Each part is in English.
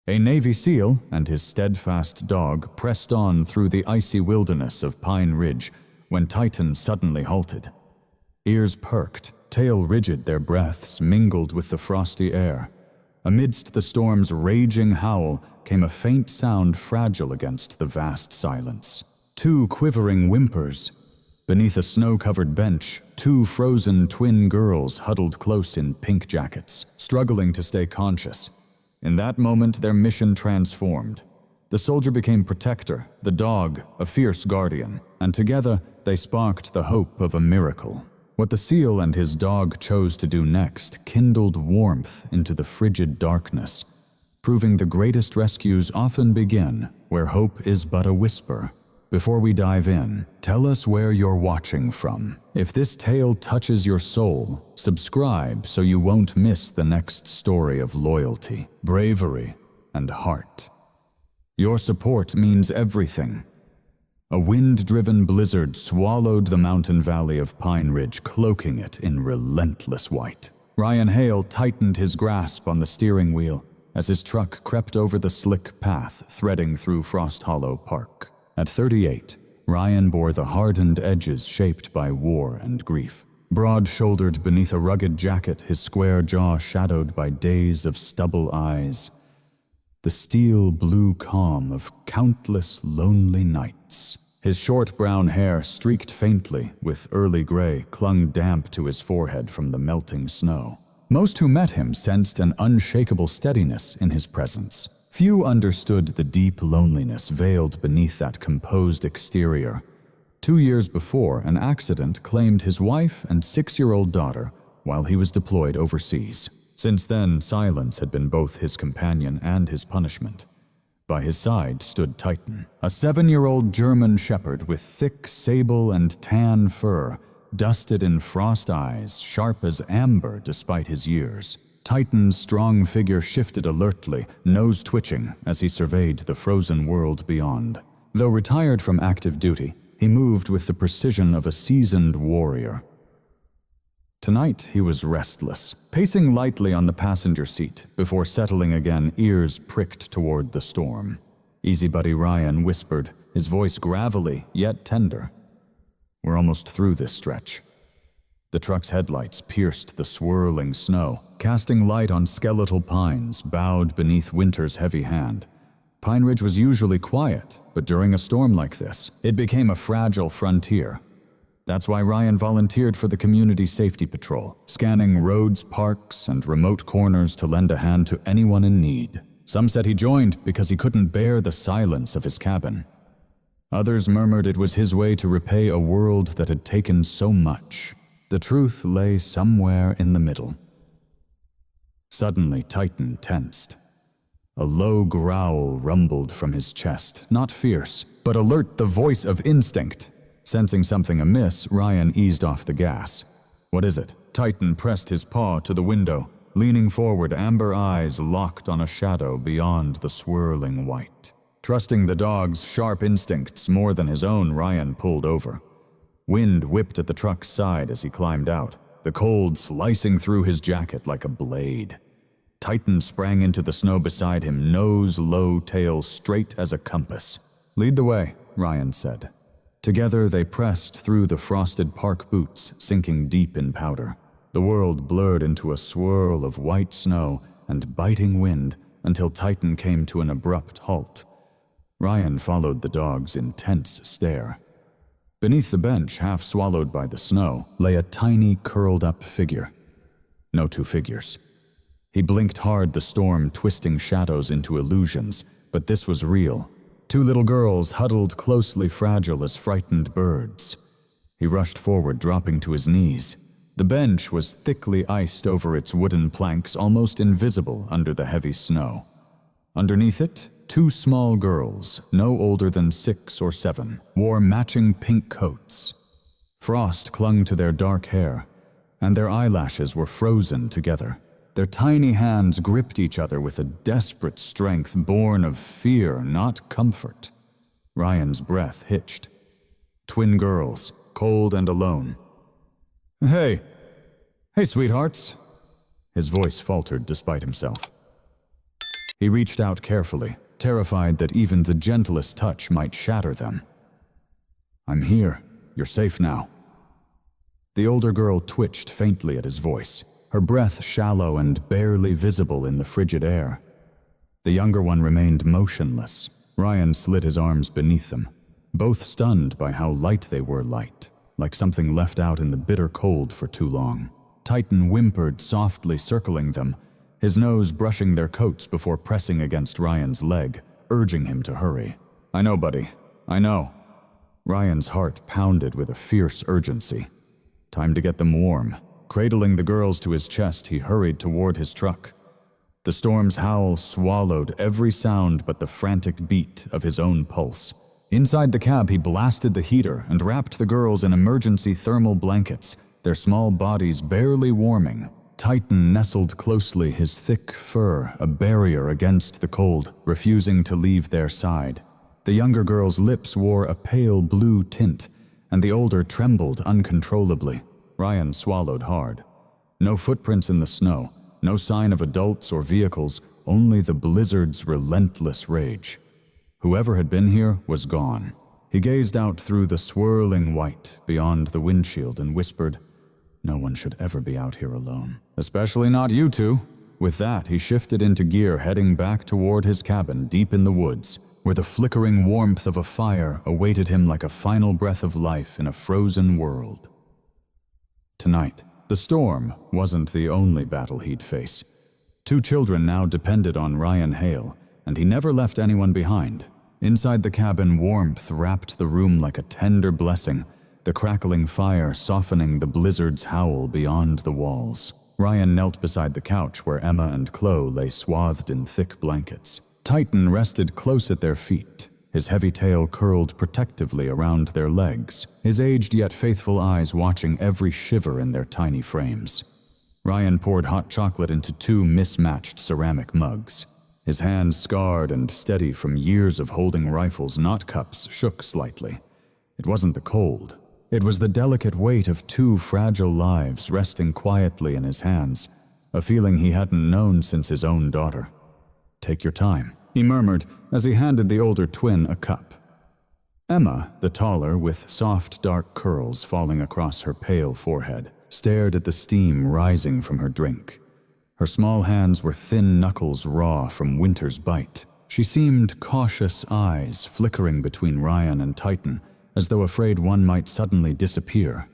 A Navy SEAL and his steadfast dog pressed on through the icy wilderness of Pine Ridge when Titan suddenly halted. Ears perked, tail rigid, their breaths mingled with the frosty air. Amidst the storm's raging howl came a faint sound fragile against the vast silence. 2 quivering whimpers. Beneath a snow-covered bench, 2 frozen twin girls huddled close in pink jackets, struggling to stay conscious. In that moment, their mission transformed. The soldier became protector, the dog a fierce guardian, and together they sparked the hope of a miracle. What the SEAL and his dog chose to do next kindled warmth into the frigid darkness, proving the greatest rescues often begin where hope is but a whisper. Before we dive in, tell us where you're watching from. If this tale touches your soul, subscribe so you won't miss the next story of loyalty, bravery, and heart. Your support means everything. A wind-driven blizzard swallowed the mountain valley of Pine Ridge, cloaking it in relentless white. Ryan Hale tightened his grasp on the steering wheel as his truck crept over the slick path threading through Frost Hollow Park. At 38, Ryan bore the hardened edges shaped by war and grief. Broad-shouldered beneath a rugged jacket, his square jaw shadowed by days of stubble eyes. The steel-blue calm of countless lonely nights. His short brown hair, streaked faintly with early gray, clung damp to his forehead from the melting snow. Most who met him sensed an unshakable steadiness in his presence. Few understood the deep loneliness veiled beneath that composed exterior. 2 years before, an accident claimed his wife and 6-year-old daughter while he was deployed overseas. Since then, silence had been both his companion and his punishment. By his side stood Titan, a 7-year-old German shepherd with thick sable and tan fur, dusted in frost eyes, sharp as amber despite his years. Titan's strong figure shifted alertly, nose twitching as he surveyed the frozen world beyond. Though retired from active duty, he moved with the precision of a seasoned warrior. Tonight he was restless, pacing lightly on the passenger seat before settling again, ears pricked toward the storm. Easy Buddy Ryan whispered, his voice gravelly yet tender. "We're almost through this stretch." The truck's headlights pierced the swirling snow, casting light on skeletal pines bowed beneath winter's heavy hand. Pine Ridge was usually quiet, but during a storm like this, it became a fragile frontier. That's why Ryan volunteered for the Community Safety Patrol, scanning roads, parks, and remote corners to lend a hand to anyone in need. Some said he joined because he couldn't bear the silence of his cabin. Others murmured it was his way to repay a world that had taken so much. The truth lay somewhere in the middle. Suddenly, Titan tensed. A low growl rumbled from his chest, not fierce, but alert, the voice of instinct. Sensing something amiss, Ryan eased off the gas. "What is it?" Titan pressed his paw to the window, leaning forward, amber eyes locked on a shadow beyond the swirling white. Trusting the dog's sharp instincts more than his own, Ryan pulled over. Wind whipped at the truck's side as he climbed out, the cold slicing through his jacket like a blade. Titan sprang into the snow beside him, nose low, tail straight as a compass. "Lead the way," Ryan said. Together they pressed through the frosted park boots, sinking deep in powder. The world blurred into a swirl of white snow and biting wind until Titan came to an abrupt halt. Ryan followed the dog's intense stare. Beneath the bench, half swallowed by the snow, lay a tiny, curled-up figure. No 2 figures. He blinked hard, the storm twisting shadows into illusions, but this was real. 2 little girls huddled closely, fragile as frightened birds. He rushed forward, dropping to his knees. The bench was thickly iced over its wooden planks, almost invisible under the heavy snow. Underneath it, 2 small girls, no older than 6 or 7, wore matching pink coats. Frost clung to their dark hair, and their eyelashes were frozen together. Their tiny hands gripped each other with a desperate strength born of fear, not comfort. Ryan's breath hitched. Twin girls, cold and alone. Hey, sweethearts." His voice faltered despite himself. He reached out carefully, terrified that even the gentlest touch might shatter them. "I'm here. You're safe now." The older girl twitched faintly at his voice, her breath shallow and barely visible in the frigid air. The younger one remained motionless. Ryan slid his arms beneath them, both stunned by how light they were light, like something left out in the bitter cold for too long. Titan whimpered softly, circling them, his nose brushing their coats before pressing against Ryan's leg, urging him to hurry. "I know, buddy. I know." Ryan's heart pounded with a fierce urgency. Time to get them warm. Cradling the girls to his chest, he hurried toward his truck. The storm's howl swallowed every sound but the frantic beat of his own pulse. Inside the cab, he blasted the heater and wrapped the girls in emergency thermal blankets, their small bodies barely warming. Titan nestled closely, his thick fur a barrier against the cold, refusing to leave their side. The younger girl's lips wore a pale blue tint, and the older trembled uncontrollably. Ryan swallowed hard. No footprints in the snow, no sign of adults or vehicles, only the blizzard's relentless rage. Whoever had been here was gone. He gazed out through the swirling white beyond the windshield and whispered, "No one should ever be out here alone. Especially not you two." With that, he shifted into gear, heading back toward his cabin deep in the woods, where the flickering warmth of a fire awaited him like a final breath of life in a frozen world. Tonight, the storm wasn't the only battle he'd face. 2 children now depended on Ryan Hale, and he never left anyone behind. Inside the cabin, warmth wrapped the room like a tender blessing, the crackling fire softening the blizzard's howl beyond the walls. Ryan knelt beside the couch where Emma and Chloe lay swathed in thick blankets. Titan rested close at their feet, his heavy tail curled protectively around their legs, his aged yet faithful eyes watching every shiver in their tiny frames. Ryan poured hot chocolate into 2 mismatched ceramic mugs. His hands, scarred and steady from years of holding rifles, not cups, shook slightly. It wasn't the cold. It was the delicate weight of 2 fragile lives resting quietly in his hands, a feeling he hadn't known since his own daughter. "Take your time," he murmured as he handed the older twin a cup. Emma, the taller, with soft dark curls falling across her pale forehead, stared at the steam rising from her drink. Her small hands were thin knuckles raw from winter's bite. She seemed cautious eyes flickering between Ryan and Titan, as though afraid one might suddenly disappear.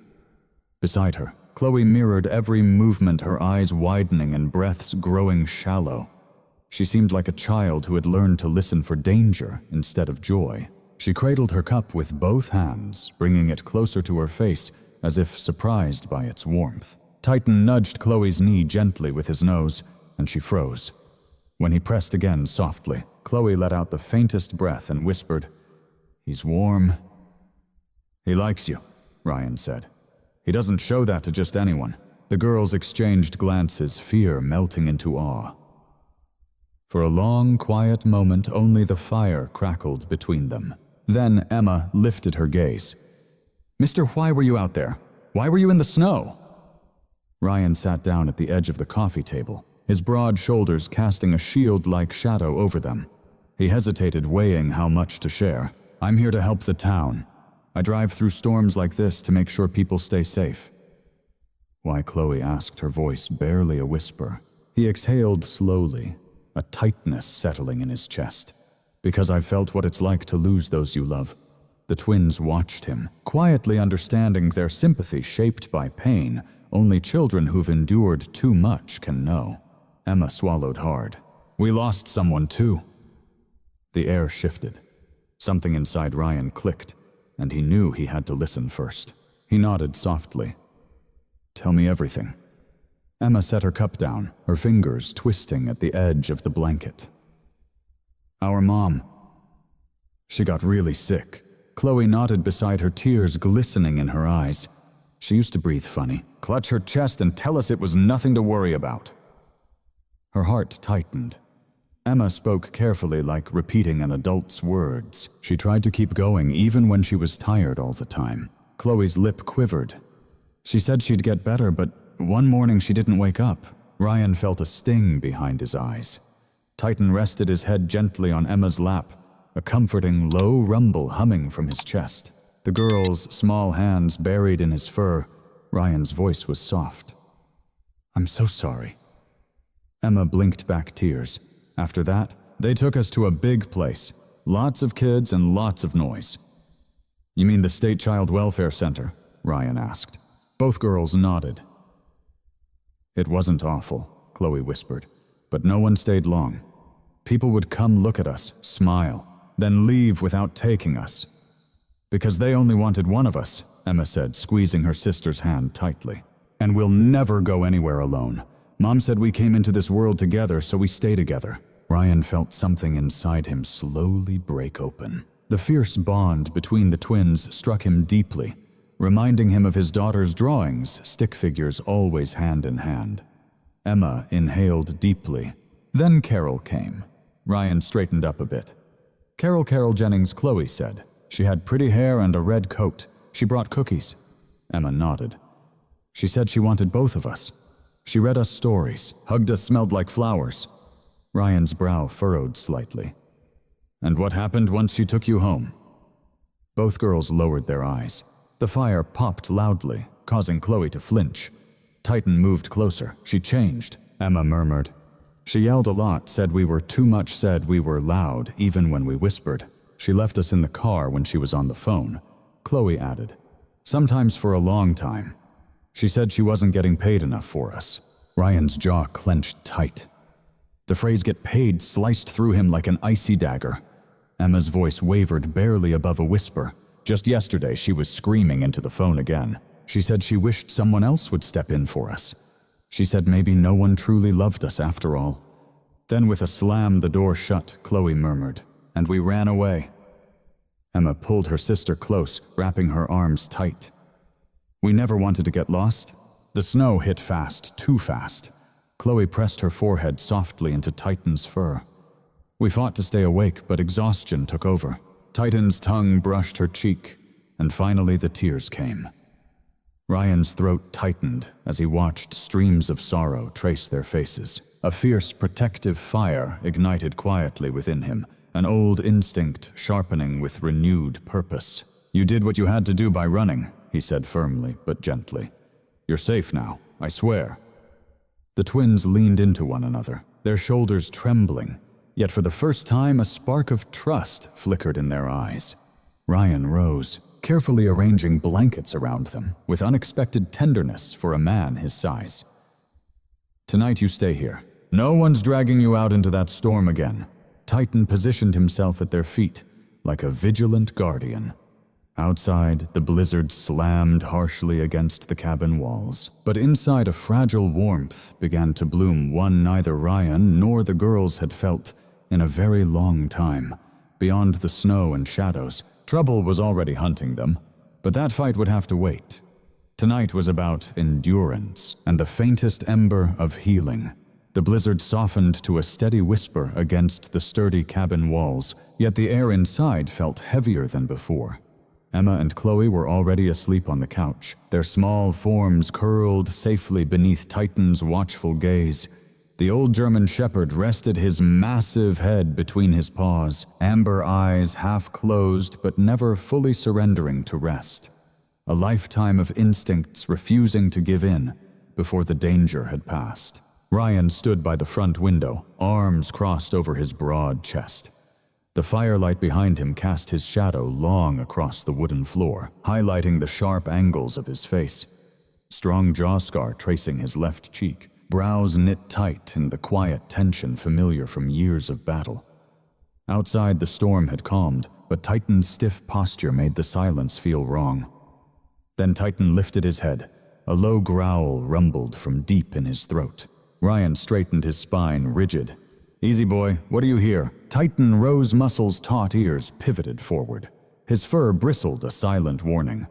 Beside her, Chloe mirrored every movement, her eyes widening and breaths growing shallow. She seemed like a child who had learned to listen for danger instead of joy. She cradled her cup with both hands, bringing it closer to her face, as if surprised by its warmth. Titan nudged Chloe's knee gently with his nose, and she froze. When he pressed again softly, Chloe let out the faintest breath and whispered, "He's warm." "He likes you," Ryan said. "He doesn't show that to just anyone." The girls exchanged glances, fear melting into awe. For a long, quiet moment, only the fire crackled between them. Then Emma lifted her gaze. "Mister, why were you out there? Why were you in the snow?" Ryan sat down at the edge of the coffee table, his broad shoulders casting a shield-like shadow over them. He hesitated, weighing how much to share. "I'm here to help the town. I drive through storms like this to make sure people stay safe." "Why?" Chloe asked, her voice barely a whisper. He exhaled slowly, a tightness settling in his chest. "Because I've felt what it's like to lose those you love." The twins watched him, quietly understanding their sympathy shaped by pain only children who've endured too much can know. Emma swallowed hard. "We lost someone too." The air shifted. Something inside Ryan clicked, and he knew he had to listen first. He nodded softly. "Tell me everything." Emma set her cup down, her fingers twisting at the edge of the blanket. "Our mom. She got really sick." Chloe nodded beside her, tears glistening in her eyes. "She used to breathe funny, clutch her chest and tell us it was nothing to worry about." Her heart tightened. Emma spoke carefully, like repeating an adult's words. She tried to keep going even when she was tired all the time. Chloe's lip quivered. "She said she'd get better, but one morning she didn't wake up." Ryan felt a sting behind his eyes. Titan rested his head gently on Emma's lap, a comforting low rumble humming from his chest. The girl's small hands buried in his fur. Ryan's voice was soft. "I'm so sorry." Emma blinked back tears. After that, they took us to a big place. Lots of kids and lots of noise. "You mean the State Child Welfare Center?" Ryan asked. Both girls nodded. "It wasn't awful," Chloe whispered, "but no one stayed long. People would come look at us, smile, then leave without taking us. Because they only wanted one of us," Emma said, squeezing her sister's hand tightly. "And we'll never go anywhere alone. Mom said we came into this world together, so we stay together." Ryan felt something inside him slowly break open. The fierce bond between the twins struck him deeply, reminding him of his daughter's drawings, stick figures always hand in hand. Emma inhaled deeply. Then Carol came. Ryan straightened up a bit. Carol Jennings, Chloe said. She had pretty hair and a red coat. She brought cookies." Emma nodded. "She said she wanted both of us. She read us stories, hugged us, smelled like flowers." Ryan's brow furrowed slightly. "And what happened once she took you home?" Both girls lowered their eyes. The fire popped loudly, causing Chloe to flinch. Titan moved closer. "She changed," Emma murmured. "She yelled a lot, said we were too much, said we were loud, even when we whispered. She left us in the car when she was on the phone," Chloe added. "Sometimes for a long time. She said she wasn't getting paid enough for us." Ryan's jaw clenched tight. The phrase "get paid" sliced through him like an icy dagger. Emma's voice wavered barely above a whisper. Just yesterday, she was screaming into the phone again. She said she wished someone else would step in for us. She said maybe no one truly loved us after all. Then with a slam the door shut, Chloe murmured, "And we ran away." Emma pulled her sister close, wrapping her arms tight. "We never wanted to get lost." The snow hit fast, too fast. Chloe pressed her forehead softly into Titan's fur. "We fought to stay awake, but exhaustion took over." Titan's tongue brushed her cheek, and finally the tears came. Ryan's throat tightened as he watched streams of sorrow trace their faces. A fierce protective fire ignited quietly within him, an old instinct sharpening with renewed purpose. "You did what you had to do by running," he said firmly but gently. "You're safe now, I swear." The twins leaned into one another, their shoulders trembling, yet for the first time a spark of trust flickered in their eyes. Ryan rose, carefully arranging blankets around them, with unexpected tenderness for a man his size. "Tonight you stay here. No one's dragging you out into that storm again." Titan positioned himself at their feet, like a vigilant guardian. Outside, the blizzard slammed harshly against the cabin walls, but inside a fragile warmth began to bloom, one neither Ryan nor the girls had felt in a very long time. Beyond the snow and shadows, trouble was already hunting them, but that fight would have to wait. Tonight was about endurance and the faintest ember of healing. The blizzard softened to a steady whisper against the sturdy cabin walls, yet the air inside felt heavier than before. Emma and Chloe were already asleep on the couch, their small forms curled safely beneath Titan's watchful gaze. The old German shepherd rested his massive head between his paws, amber eyes half closed but never fully surrendering to rest. A lifetime of instincts refusing to give in before the danger had passed. Ryan stood by the front window, arms crossed over his broad chest. The firelight behind him cast his shadow long across the wooden floor, highlighting the sharp angles of his face. Strong jaw scar tracing his left cheek, brows knit tight in the quiet tension familiar from years of battle. Outside, the storm had calmed, but Titan's stiff posture made the silence feel wrong. Then Titan lifted his head. A low growl rumbled from deep in his throat. Ryan straightened his spine, rigid. "Easy, boy. What do you hear?" Titan Rose Muscle's taut ears pivoted forward. His fur bristled, a silent warning.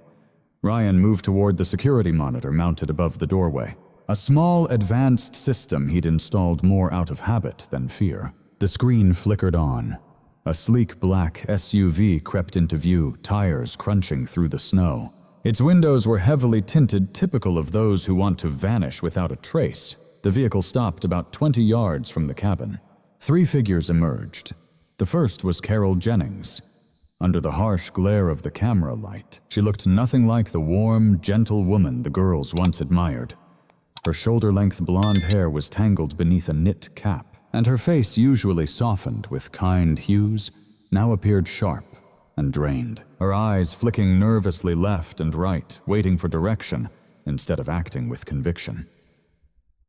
Ryan moved toward the security monitor mounted above the doorway. A small, advanced system he'd installed more out of habit than fear. The screen flickered on. A sleek black SUV crept into view, tires crunching through the snow. Its windows were heavily tinted, typical of those who want to vanish without a trace. The vehicle stopped about 20 yards from the cabin. 3 figures emerged. The first was Carol Jennings. Under the harsh glare of the camera light, she looked nothing like the warm, gentle woman the girls once admired. Her shoulder-length blonde hair was tangled beneath a knit cap, and her face, usually softened with kind hues, now appeared sharp and drained, her eyes flicking nervously left and right, waiting for direction instead of acting with conviction.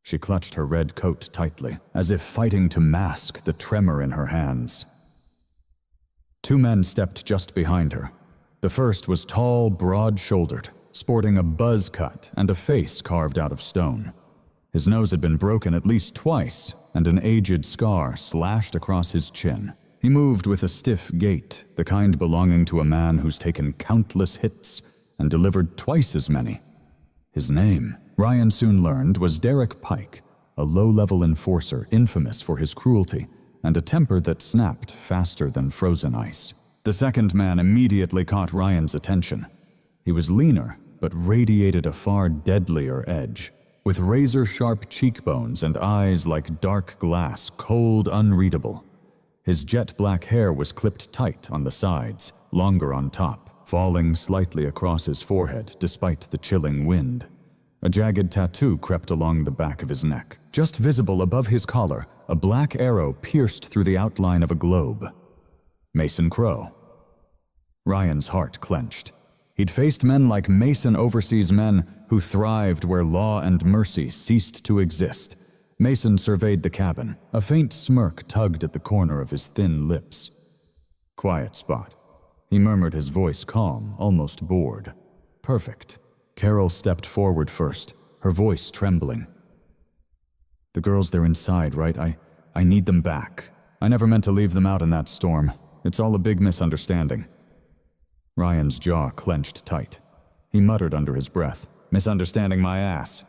She clutched her red coat tightly, as if fighting to mask the tremor in her hands. 2 men stepped just behind her. The first was tall, broad-shouldered, sporting a buzz cut and a face carved out of stone. His nose had been broken at least twice, and an aged scar slashed across his chin. He moved with a stiff gait, the kind belonging to a man who's taken countless hits and delivered twice as many. His name, Ryan soon learned, was Derek Pike, a low-level enforcer infamous for his cruelty and a temper that snapped faster than frozen ice. The second man immediately caught Ryan's attention. He was leaner, but radiated a far deadlier edge, with razor-sharp cheekbones and eyes like dark glass, cold, unreadable. His jet-black hair was clipped tight on the sides, longer on top, falling slightly across his forehead despite the chilling wind. A jagged tattoo crept along the back of his neck. Just visible above his collar, a black arrow pierced through the outline of a globe. Mason Crow. Ryan's heart clenched. He'd faced men like Mason overseas men who thrived where law and mercy ceased to exist. Mason surveyed the cabin. A faint smirk tugged at the corner of his thin lips. Quiet spot. He murmured, his voice calm, almost bored. Perfect. Carol stepped forward first, her voice trembling. The girls, they're inside, right? I need them back. I never meant to leave them out in that storm. It's all a big misunderstanding. Ryan's jaw clenched tight. He muttered under his breath, "Misunderstanding my ass."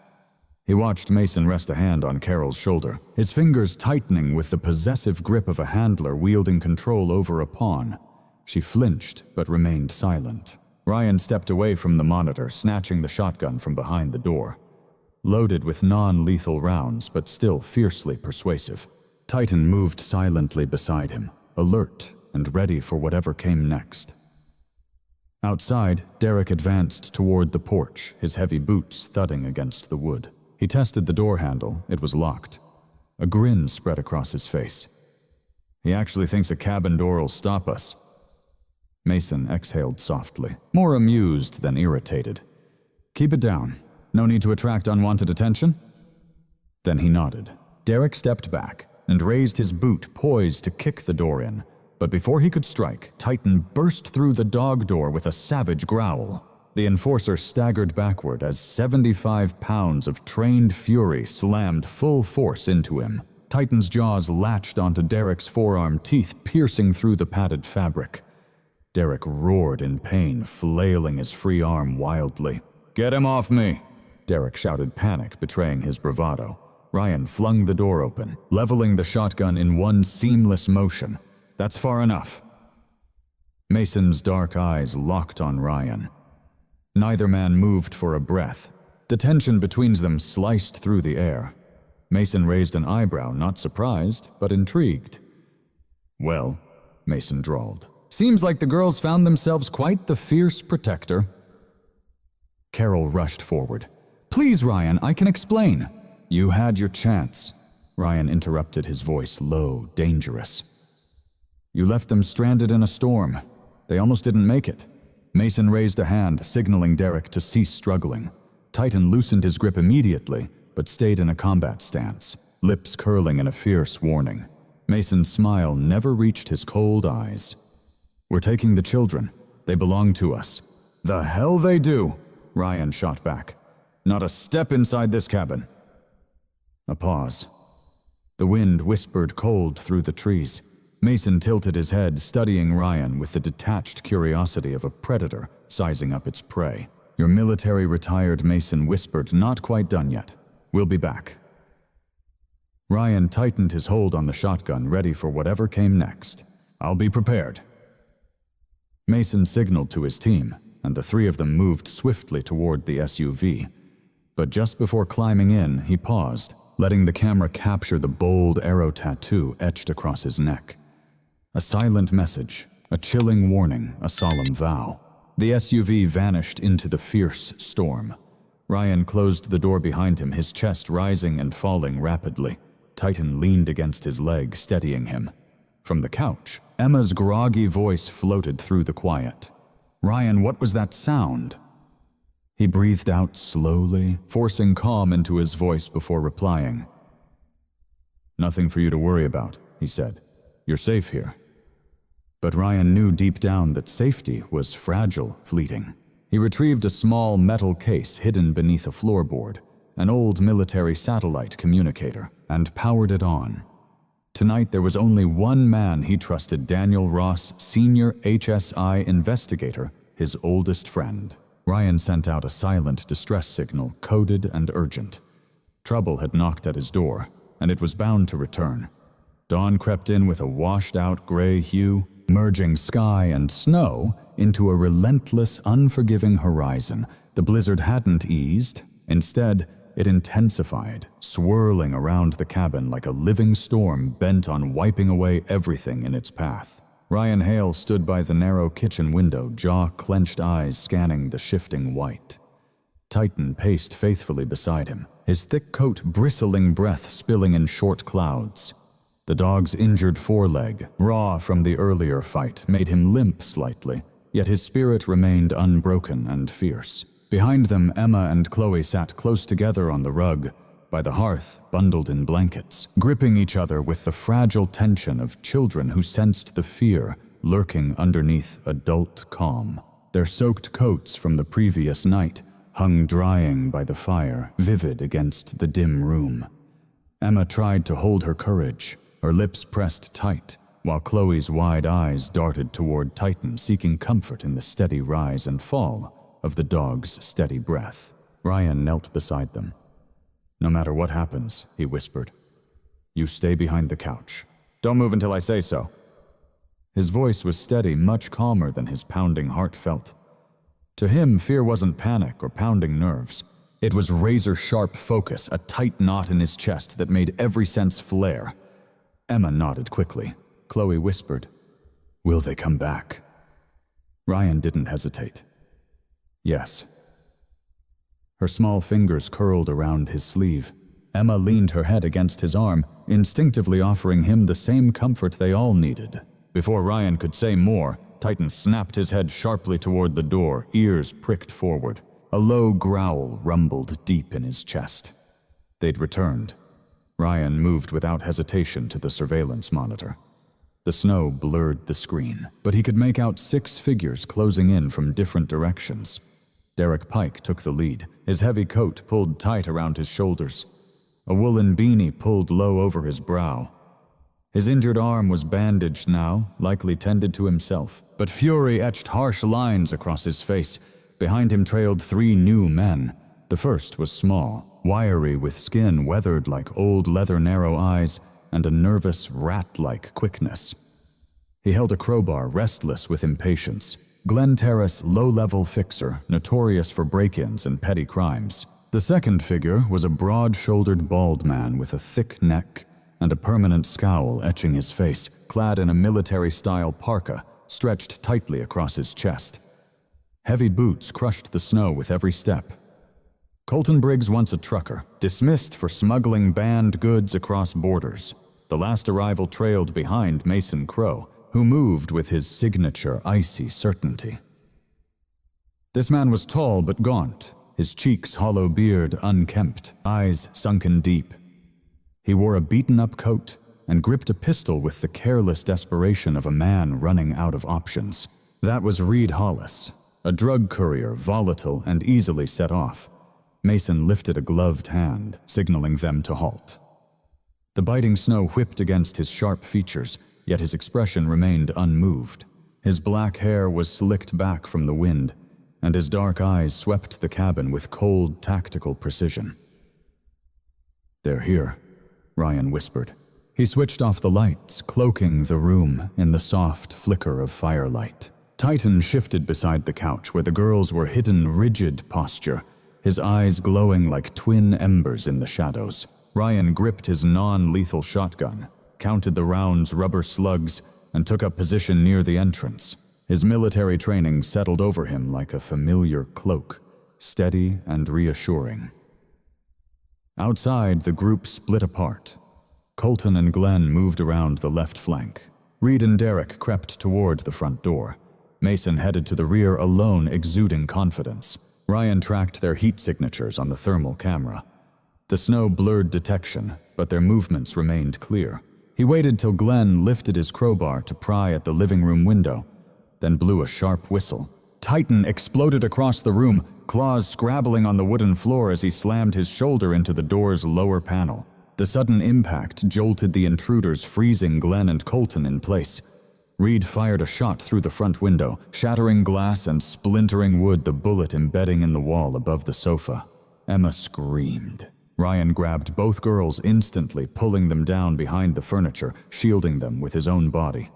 He watched Mason rest a hand on Carol's shoulder, his fingers tightening with the possessive grip of a handler wielding control over a pawn. She flinched, but remained silent. Ryan stepped away from the monitor, snatching the shotgun from behind the door. Loaded with non-lethal rounds, but still fiercely persuasive. Titan moved silently beside him, alert and ready for whatever came next. Outside, Derek advanced toward the porch, his heavy boots thudding against the wood. He tested the door handle. It was locked. A grin spread across his face. He actually thinks a cabin door will stop us. Mason exhaled softly, more amused than irritated. "Keep it down. No need to attract unwanted attention?" Then he nodded. Derek stepped back and raised his boot, poised to kick the door in. But before he could strike, Titan burst through the dog door with a savage growl. The enforcer staggered backward as 75 pounds of trained fury slammed full force into him. Titan's jaws latched onto Derek's forearm, teeth piercing through the padded fabric. Derek roared in pain, flailing his free arm wildly. "Get him off me!" Derek shouted, panic betraying his bravado. Ryan flung the door open, leveling the shotgun in one seamless motion. "That's far enough." Mason's dark eyes locked on Ryan. Neither man moved for a breath. The tension between them sliced through the air. Mason raised an eyebrow, not surprised, but intrigued. "Well," Mason drawled, "seems like the girls found themselves quite the fierce protector." Carol rushed forward. "Please, Ryan, I can explain." "You had your chance," Ryan interrupted, his voice low, dangerous. "You left them stranded in a storm. They almost didn't make it." Mason raised a hand, signaling Derek to cease struggling. Titan loosened his grip immediately, but stayed in a combat stance, lips curling in a fierce warning. Mason's smile never reached his cold eyes. "We're taking the children. They belong to us." "The hell they do!" Ryan shot back. "Not a step inside this cabin." A pause. The wind whispered cold through the trees. Mason tilted his head, studying Ryan with the detached curiosity of a predator sizing up its prey. Your military retired Mason whispered, "Not quite done yet. We'll be back." Ryan tightened his hold on the shotgun, ready for whatever came next. "I'll be prepared." Mason signaled to his team, and the 3 of them moved swiftly toward the SUV. But just before climbing in, he paused, letting the camera capture the bold arrow tattoo etched across his neck. A silent message, a chilling warning, a solemn vow. The SUV vanished into the fierce storm. Ryan closed the door behind him, his chest rising and falling rapidly. Titan leaned against his leg, steadying him. From the couch, Emma's groggy voice floated through the quiet. "Ryan, what was that sound?" He breathed out slowly, forcing calm into his voice before replying. "Nothing for you to worry about," he said. "You're safe here." But Ryan knew deep down that safety was fragile, fleeting. He retrieved a small metal case hidden beneath a floorboard, an old military satellite communicator, and powered it on. Tonight there was only one man he trusted, Daniel Ross, senior HSI investigator, his oldest friend. Ryan sent out a silent distress signal, coded and urgent. Trouble had knocked at his door, and it was bound to return. Dawn crept in with a washed-out gray hue, merging sky and snow into a relentless, unforgiving horizon. The blizzard hadn't eased. Instead, it intensified, swirling around the cabin like a living storm bent on wiping away everything in its path. Ryan Hale stood by the narrow kitchen window, jaw-clenched eyes scanning the shifting white. Titan paced faithfully beside him, his thick coat bristling, breath spilling in short clouds. The dog's injured foreleg, raw from the earlier fight, made him limp slightly, yet his spirit remained unbroken and fierce. Behind them, Emma and Chloe sat close together on the rug, by the hearth, bundled in blankets, gripping each other with the fragile tension of children who sensed the fear lurking underneath adult calm. Their soaked coats from the previous night hung drying by the fire, vivid against the dim room. Emma tried to hold her courage, her lips pressed tight, while Chloe's wide eyes darted toward Titan, seeking comfort in the steady rise and fall of the dog's steady breath. Ryan knelt beside them. "No matter what happens," he whispered, "you stay behind the couch. Don't move until I say so." His voice was steady, much calmer than his pounding heart felt. To him, fear wasn't panic or pounding nerves. It was razor-sharp focus, a tight knot in his chest that made every sense flare. Emma nodded quickly. Chloe whispered, "Will they come back?" Ryan didn't hesitate. "Yes." Her small fingers curled around his sleeve. Emma leaned her head against his arm, instinctively offering him the same comfort they all needed. Before Ryan could say more, Titan snapped his head sharply toward the door, ears pricked forward. A low growl rumbled deep in his chest. They'd returned. Ryan moved without hesitation to the surveillance monitor. The snow blurred the screen, but he could make out 6 figures closing in from different directions. Derek Pike took the lead, his heavy coat pulled tight around his shoulders, a woolen beanie pulled low over his brow. His injured arm was bandaged now, likely tended to himself, but fury etched harsh lines across his face. Behind him trailed 3 new men. The first was small, wiry with skin weathered like old leather narrow eyes and a nervous rat-like quickness. He held a crowbar, restless with impatience. Glen Terrace low-level fixer, notorious for break-ins and petty crimes. The second figure was a broad-shouldered bald man with a thick neck and a permanent scowl etching his face, clad in a military-style parka stretched tightly across his chest. Heavy boots crushed the snow with every step. Colton Briggs, once a trucker, dismissed for smuggling banned goods across borders. The last arrival trailed behind Mason Crow, who moved with his signature icy certainty. This man was tall but gaunt, his cheeks hollow beard unkempt, eyes sunken deep. He wore a beaten-up coat and gripped a pistol with the careless desperation of a man running out of options. That was Reed Hollis, a drug courier, volatile and easily set off. Mason lifted a gloved hand, signaling them to halt. The biting snow whipped against his sharp features, yet his expression remained unmoved. His black hair was slicked back from the wind, and his dark eyes swept the cabin with cold, tactical precision. "They're here," Ryan whispered. He switched off the lights, cloaking the room in the soft flicker of firelight. Titan shifted beside the couch where the girls were hidden rigid posture, his eyes glowing like twin embers in the shadows. Ryan gripped his non-lethal shotgun, counted the round's rubber slugs, and took up position near the entrance. His military training settled over him like a familiar cloak, steady and reassuring. Outside, the group split apart. Colton and Glenn moved around the left flank. Reed and Derek crept toward the front door. Mason headed to the rear alone, exuding confidence. Ryan tracked their heat signatures on the thermal camera. The snow blurred detection, but their movements remained clear. He waited till Glenn lifted his crowbar to pry at the living room window, then blew a sharp whistle. Titan exploded across the room, claws scrabbling on the wooden floor as he slammed his shoulder into the door's lower panel. The sudden impact jolted the intruders, freezing Glenn and Colton in place. Reed fired a shot through the front window, shattering glass and splintering wood, the bullet embedding in the wall above the sofa. Emma screamed. Ryan grabbed both girls instantly, pulling them down behind the furniture, shielding them with his own body.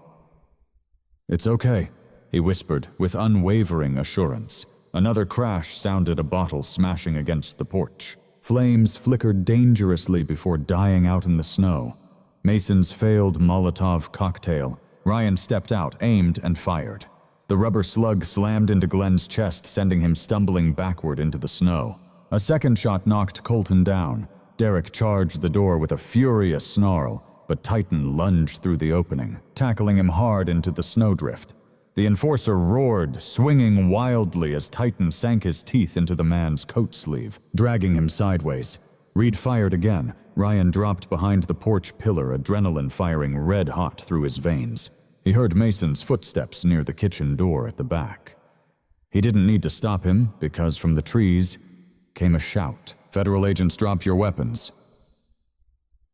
"It's okay," he whispered with unwavering assurance. Another crash sounded, a bottle smashing against the porch. Flames flickered dangerously before dying out in the snow. Mason's failed Molotov cocktail. Ryan stepped out, aimed, and fired. The rubber slug slammed into Glenn's chest, sending him stumbling backward into the snow. A second shot knocked Colton down. Derek charged the door with a furious snarl, but Titan lunged through the opening, tackling him hard into the snowdrift. The enforcer roared, swinging wildly as Titan sank his teeth into the man's coat sleeve, dragging him sideways. Reed fired again. Ryan dropped behind the porch pillar, adrenaline firing red-hot through his veins. He heard Mason's footsteps near the kitchen door at the back. He didn't need to stop him, because from the trees came a shout. "Federal agents, drop your weapons."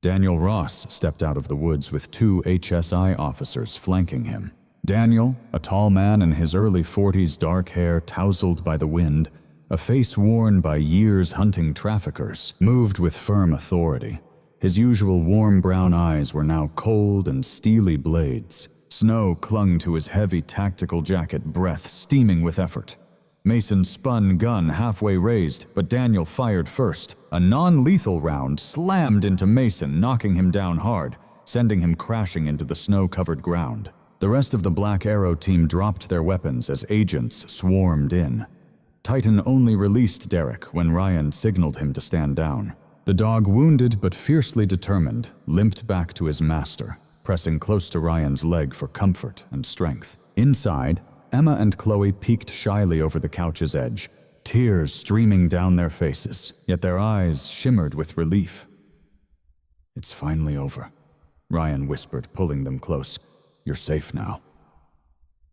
Daniel Ross stepped out of the woods with 2 HSI officers flanking him. Daniel, a tall man in his early 40s, dark hair tousled by the wind, a face worn by years hunting traffickers, moved with firm authority. His usual warm brown eyes were now cold and steely blades. Snow clung to his heavy tactical jacket, breath steaming with effort. Mason spun gun halfway raised, but Daniel fired first. A non-lethal round slammed into Mason, knocking him down hard, sending him crashing into the snow-covered ground. The rest of the Black Arrow team dropped their weapons as agents swarmed in. Titan only released Derek when Ryan signaled him to stand down. The dog, wounded but fiercely determined, limped back to his master, pressing close to Ryan's leg for comfort and strength. Inside, Emma and Chloe peeked shyly over the couch's edge, tears streaming down their faces, yet their eyes shimmered with relief. "It's finally over," Ryan whispered, pulling them close. "You're safe now."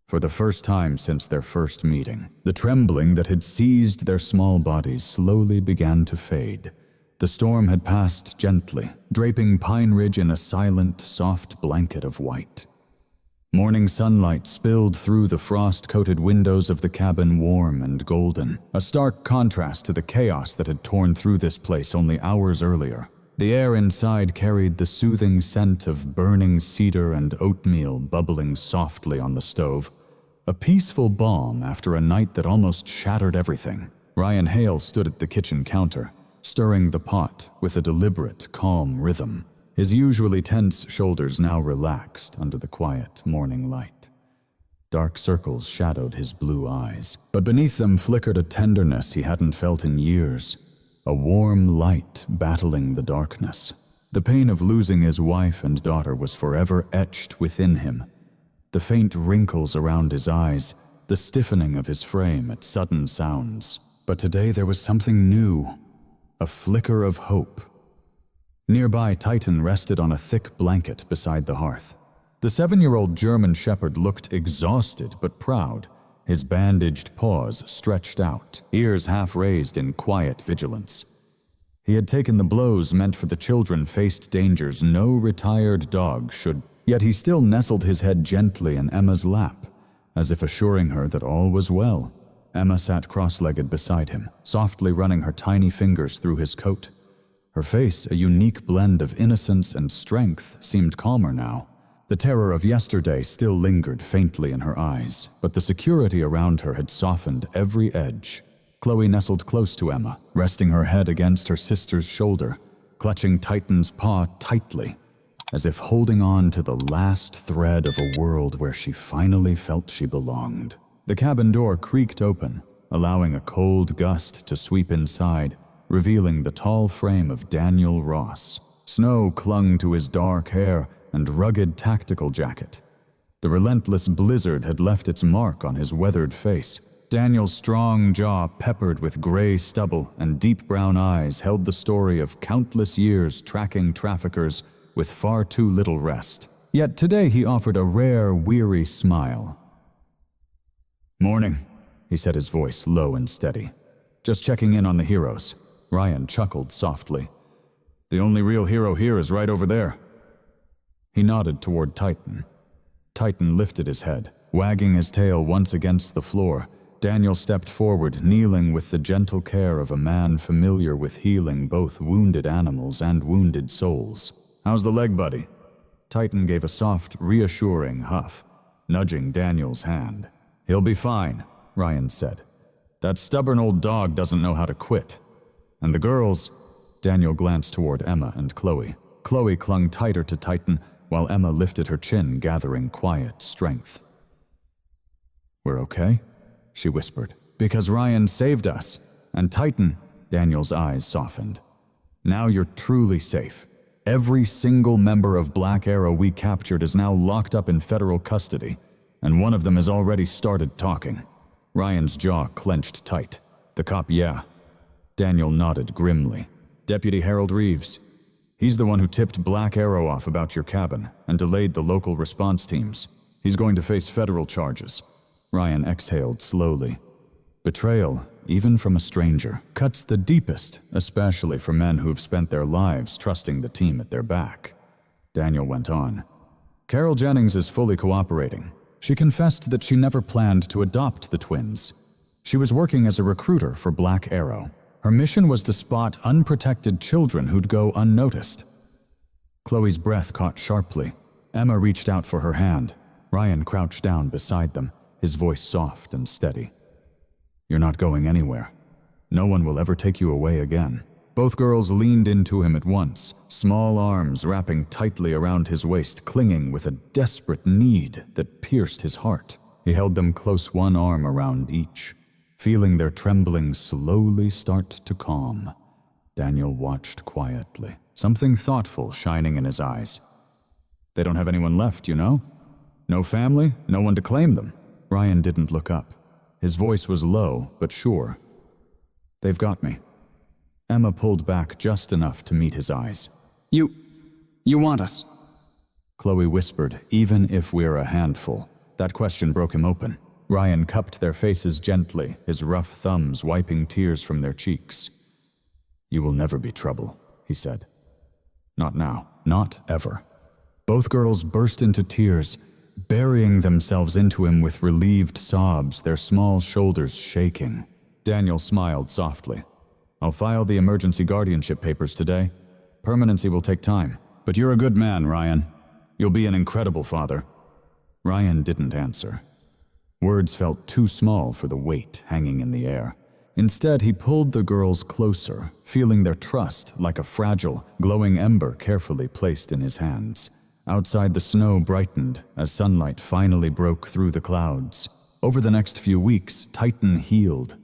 For the first time since their first meeting, the trembling that had seized their small bodies slowly began to fade. The storm had passed gently, draping Pine Ridge in a silent, soft blanket of white. Morning sunlight spilled through the frost-coated windows of the cabin, warm and golden, a stark contrast to the chaos that had torn through this place only hours earlier. The air inside carried the soothing scent of burning cedar and oatmeal bubbling softly on the stove, a peaceful balm after a night that almost shattered everything. Ryan Hale stood at the kitchen counter, stirring the pot with a deliberate, calm rhythm. His usually tense shoulders now relaxed under the quiet morning light. Dark circles shadowed his blue eyes, but beneath them flickered a tenderness he hadn't felt in years, a warm light battling the darkness. The pain of losing his wife and daughter was forever etched within him. The faint wrinkles around his eyes, the stiffening of his frame at sudden sounds. But today there was something new, a flicker of hope. Nearby, Titan rested on a thick blanket beside the hearth. The 7-year-old German shepherd looked exhausted but proud, his bandaged paws stretched out, ears half raised in quiet vigilance. He had taken the blows meant for the children faced dangers no retired dog should, yet he still nestled his head gently in Emma's lap, as if assuring her that all was well. Emma sat cross-legged beside him, softly running her tiny fingers through his coat. Her face, a unique blend of innocence and strength, seemed calmer now. The terror of yesterday still lingered faintly in her eyes, but the security around her had softened every edge. Chloe nestled close to Emma, resting her head against her sister's shoulder. clutching Titan's paw tightly, as if holding on to the last thread of a world where she finally felt she belonged. The cabin door creaked open, allowing a cold gust to sweep inside, revealing the tall frame of Daniel Ross. Snow clung to his dark hair and rugged tactical jacket. The relentless blizzard had left its mark on his weathered face. Daniel's strong jaw, peppered with gray stubble and deep brown eyes, held the story of countless years tracking traffickers with far too little rest. Yet today he offered a rare, weary smile. "Morning," he said, his voice low and steady. "Just checking in on the heroes." Ryan chuckled softly. "The only real hero here is right over there." He nodded toward Titan. Titan lifted his head, wagging his tail once against the floor. Daniel stepped forward, kneeling with the gentle care of a man familiar with healing both wounded animals and wounded souls. "How's the leg, buddy?" Titan gave a soft, reassuring huff, nudging Daniel's hand. "He'll be fine," Ryan said. "That stubborn old dog doesn't know how to quit. And the girls—" Daniel glanced toward Emma and Chloe. Chloe clung tighter to Titan, while Emma lifted her chin, gathering quiet strength. "We're okay?" she whispered. "Because Ryan saved us. And Titan," Daniel's eyes softened. "Now you're truly safe. Every single member of Black Arrow we captured is now locked up in federal custody, and one of them has already started talking." Ryan's jaw clenched tight. "The cop, yeah." Daniel nodded grimly. "Deputy Harold Reeves. He's the one who tipped Black Arrow off about your cabin and delayed the local response teams. He's going to face federal charges." Ryan exhaled slowly. Betrayal, even from a stranger, cuts the deepest, especially for men who've spent their lives trusting the team at their back. Daniel went on. "Carol Jennings is fully cooperating. She confessed that she never planned to adopt the twins. She was working as a recruiter for Black Arrow. Her mission was to spot unprotected children who'd go unnoticed." Chloe's breath caught sharply. Emma reached out for her hand. Ryan crouched down beside them, his voice soft and steady. "You're not going anywhere. No one will ever take you away again." Both girls leaned into him at once, small arms wrapping tightly around his waist, clinging with a desperate need that pierced his heart. He held them close, one arm around each, feeling their trembling slowly start to calm. Daniel watched quietly, something thoughtful shining in his eyes. "They don't have anyone left, you know? No family, no one to claim them." Ryan didn't look up. His voice was low, but sure. "They've got me." Emma pulled back just enough to meet his eyes. You want us?" Chloe whispered, "Even if we're a handful." That question broke him open. Ryan cupped their faces gently, his rough thumbs wiping tears from their cheeks. "You will never be trouble," he said. "Not now, not ever." Both girls burst into tears, burying themselves into him with relieved sobs, their small shoulders shaking. Daniel smiled softly. "I'll file the emergency guardianship papers today. Permanency will take time. But you're a good man, Ryan. You'll be an incredible father." Ryan didn't answer. Words felt too small for the weight hanging in the air. Instead, he pulled the girls closer, feeling their trust like a fragile, glowing ember carefully placed in his hands. Outside, the snow brightened as sunlight finally broke through the clouds. Over the next few weeks, Titan healed.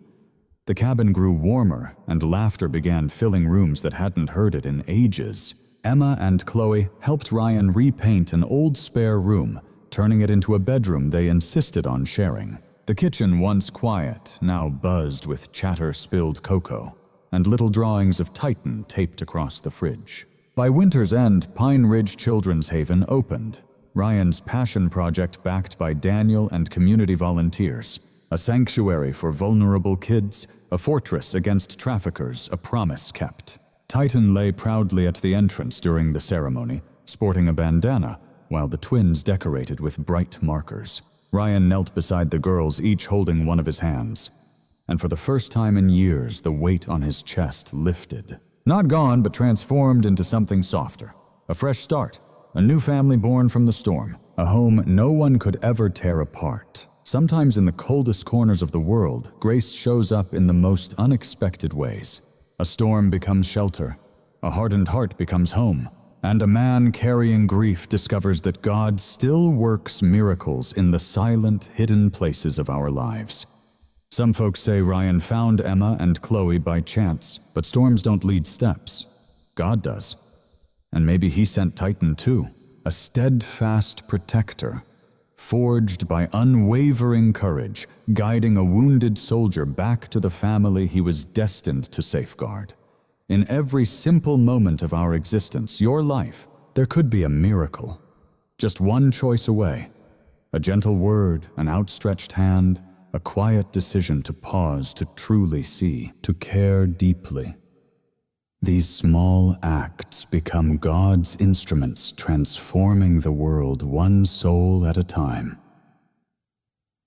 The cabin grew warmer, and laughter began filling rooms that hadn't heard it in ages. Emma and Chloe helped Ryan repaint an old spare room, turning it into a bedroom they insisted on sharing. The kitchen, once quiet, now buzzed with chatter-spilled cocoa, and little drawings of Titan taped across the fridge. By winter's end, Pine Ridge Children's Haven opened, Ryan's passion project backed by Daniel and community volunteers. A sanctuary for vulnerable kids, a fortress against traffickers, a promise kept. Titan lay proudly at the entrance during the ceremony, sporting a bandana, while the twins decorated with bright markers. Ryan knelt beside the girls, each holding one of his hands. And for the first time in years, the weight on his chest lifted. Not gone, but transformed into something softer. A fresh start, a new family born from the storm, a home no one could ever tear apart. Sometimes in the coldest corners of the world, grace shows up in the most unexpected ways. A storm becomes shelter, A hardened heart becomes home, and a man carrying grief discovers that God still works miracles in the silent, hidden places of our lives. Some folks say Ryan found Emma and Chloe by chance, but storms don't lead steps. God does. And maybe he sent Titan too, a steadfast protector, forged by unwavering courage, guiding a wounded soldier back to the family he was destined to safeguard. In every simple moment of our existence, your life, there could be a miracle. Just one choice away. A gentle word, an outstretched hand, a quiet decision to pause, to truly see, to care deeply. These small acts become God's instruments, transforming the world one soul at a time.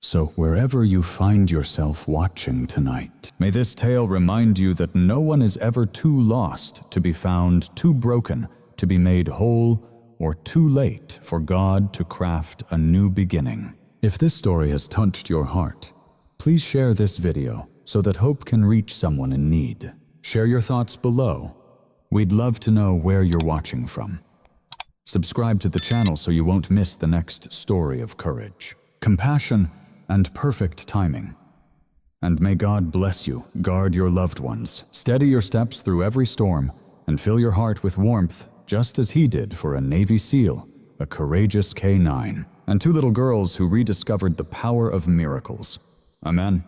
So wherever you find yourself watching tonight, may this tale remind you that no one is ever too lost to be found, too broken to be made whole, or too late for God to craft a new beginning. If this story has touched your heart, please share this video so that hope can reach someone in need. Share your thoughts below. We'd love to know where you're watching from. Subscribe to the channel so you won't miss the next story of courage, compassion, and perfect timing. And may God bless you, guard your loved ones, steady your steps through every storm, and fill your heart with warmth, just as he did for a Navy SEAL, a courageous K-9, and 2 little girls who rediscovered the power of miracles. Amen.